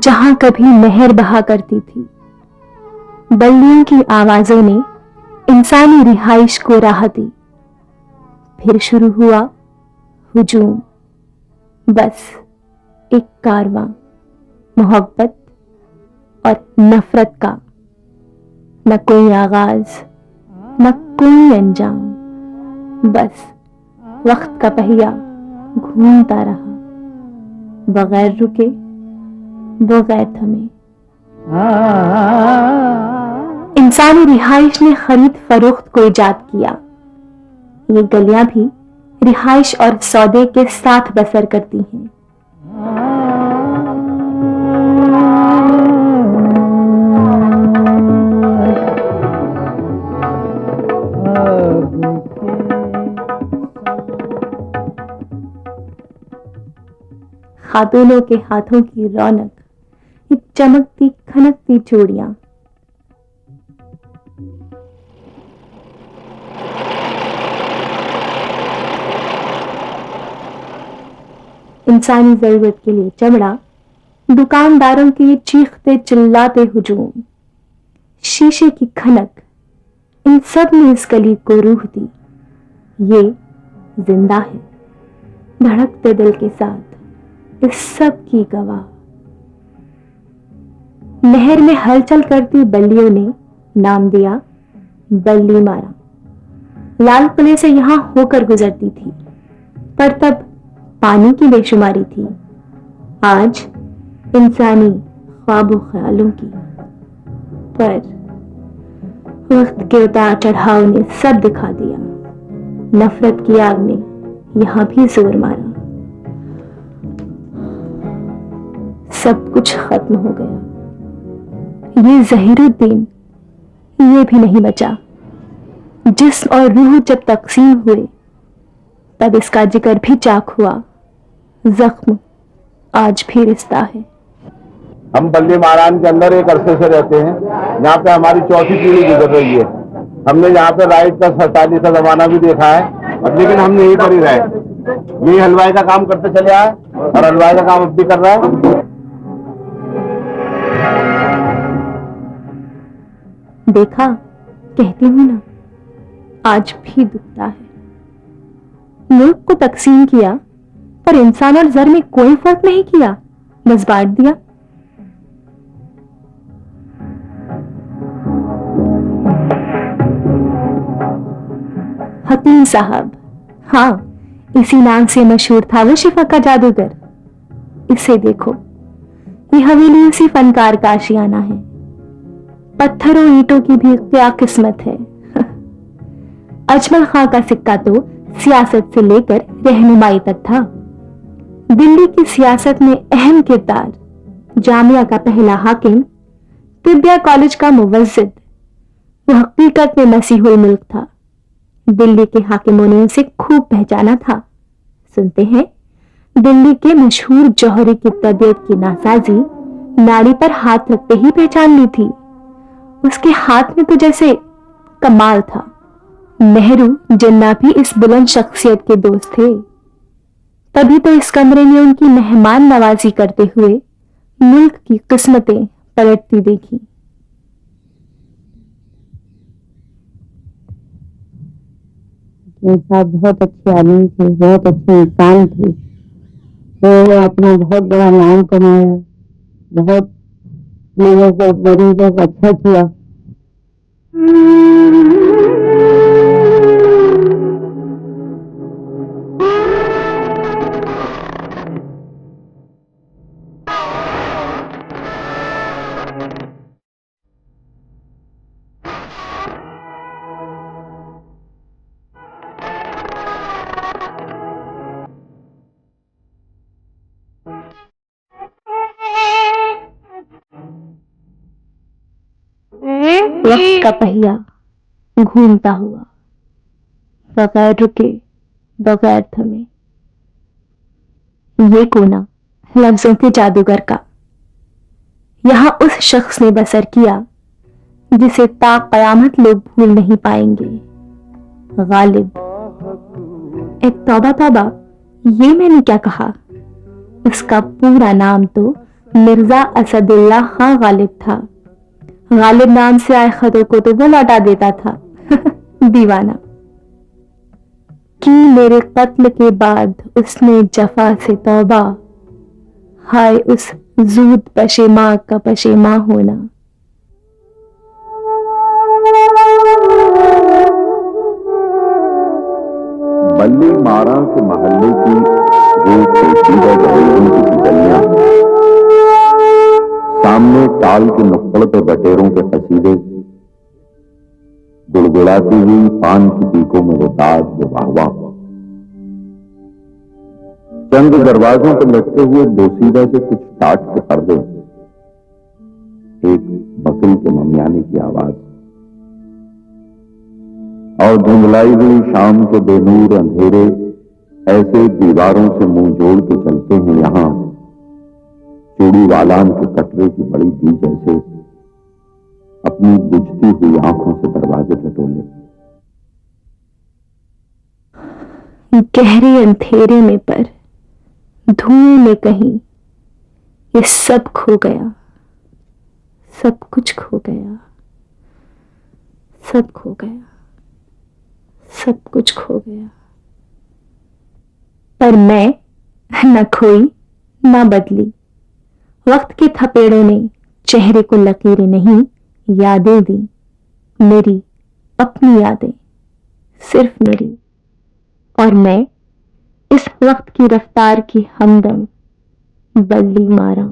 जहां कभी नहर बहा करती थी। बल्लियों की आवाजों ने इंसानी रिहाइश को राह दी। फिर शुरू हुआ हुजूम, बस एक कारवां मोहब्बत और नफरत का। न कोई आगाज, न कोई अंजाम, बस वक्त का पहिया घूमता रहा, बगैर रुके, बगैर थमे। इंसानी रिहाइश ने खरीद फरोख्त को इजाद किया। ये गलियां भी रिहाइश और सौदे के साथ बसर करती हैं। खातूनों के हाथों की रौनक, ये चमकती खनकती चूड़ियां। इंसानी जरूरत के लिए चमड़ा, दुकानदारों के चीखते चिल्लाते हुजूम, शीशे की खनक, इन सब ने इस गली को रूह दी। ये जिंदा है, धड़कते दिल के साथ इस सब की गवाह। नहर में हलचल करती बल्लियों ने नाम दिया बल्ली मारा। लाल किले से यहां होकर गुजरती थी, पर तब पानी की बेशुमारी थी। आज इंसानी ख्वाबों ख्यालों की। पर वक्त के उतार चढ़ाव ने सब दिखा दिया। नफरत की आग ने यहां भी जोर मारा। सब कुछ खत्म हो गया। ये जहीरुद्दीन, ये भी नहीं बचा। जिस्म और रूह जब तकसीम हुए, तब इसका जिगर भी चाक हुआ। जख्म आज भी रिश्ता है। हम बल्ली महारान के अंदर एक अरसे से रहते हैं। यहाँ पे हमारी चौथी पीढ़ी गुजर रही है। हमने यहाँ पे राइट का 47 का जमाना भी देखा है, और लेकिन हम यहीं पर ही रहे। यही हलवाई का काम करते चले आए और हलवाई का काम अब भी कर रहा है। देखा, कहती हूं ना, आज भी दुखता है। मुल्क को तकसीम किया, पर इंसान और जर में कोई फर्क नहीं किया, बस बांट दिया। हकीम साहब, हाँ, इसी नाम से मशहूर था वो शिफा का जादूगर। इसे देखो, ये हवेली उसी फनकार का आशियाना है। पत्थरों ईंटों की भी क्या किस्मत है। अजमल खां का सिक्का तो सियासत से लेकर रहनुमाई तक था। दिल्ली की सियासत में अहम किरदार, जामिया का पहला हाकिम, तिब्बिया कॉलेज का मुवज्जिद, वो हकीकत में मसीहुल मुल्क था। दिल्ली के हाकिमों ने उसे खूब पहचाना था। सुनते हैं, दिल्ली के मशहूर जौहरी की तबीयत की नासाजी नाड़ी पर हाथ रखते ही पहचान ली थी। उसके हाथ में तो जैसे कमाल था। नेहरू जिन्ना भी इस बुलंद शख्सियत के दोस्त थे। तभी तो इस कमरे में उनकी मेहमान नवाजी करते हुए मुल्क की किस्मतें पलटती देखी। साहब बहुत अच्छे आदमी थे, बहुत अच्छे इंसान थे। तो अपना बहुत बड़ा नाम कमाया, बहुत लोगों को, गरीबों को अच्छा किया। वक्त का पहिया घूमता हुआ, बगैर रुके, बगैर थमे। ये कोना लफ्जों के जादूगर का। यहां उस शख्स ने बसर किया जिसे ता कयामत लोग भूल नहीं पाएंगे। गालिब। एक तौबा तौबा, ये मैंने क्या कहा। उसका पूरा नाम तो मिर्जा असदुल्ला खां गालिब था। गालिब नाम से आए खतों को तो वो लौटा देता था। दीवाना। कि मेरे कत्ल के बाद उसने जफा से तौबा, हाय उस जूद पशेमा का पशेमा होना। बल्ली मारा के महल्ले की वो पेचीदा जमीन की गलियां, सामने टाल के नुक्कड़ पे बटेरों के कसीदे, गुड़गुड़ाती हुई पान की पीकों में वो दाग वो वाहवा, चंद दरवाजों पर लटके हुए बोसीदा से कुछ टाट के पर्दे, एक बकरी के ममियाने की आवाज और धुंधलाई हुई शाम के बेनूर अंधेरे ऐसे दीवारों से मुंह जोड़ के चलते हैं यहां, चूड़ी वालान के कटरे की बड़ी दी जैसे अपनी बुझती हुई आंखों से दरवाजे टटोले। गहरे अंधेरे में पर धुएं में कहीं ये सब खो गया, सब कुछ खो गया, सब खो गया, सब कुछ खो गया। पर मैं न खोई न बदली। वक्त के थपेड़ों ने चेहरे को लकीरें नहीं यादें दी, मेरी अपनी यादें, सिर्फ मेरी। और मैं इस वक्त की रफ्तार की हमदम बल्ली मारा।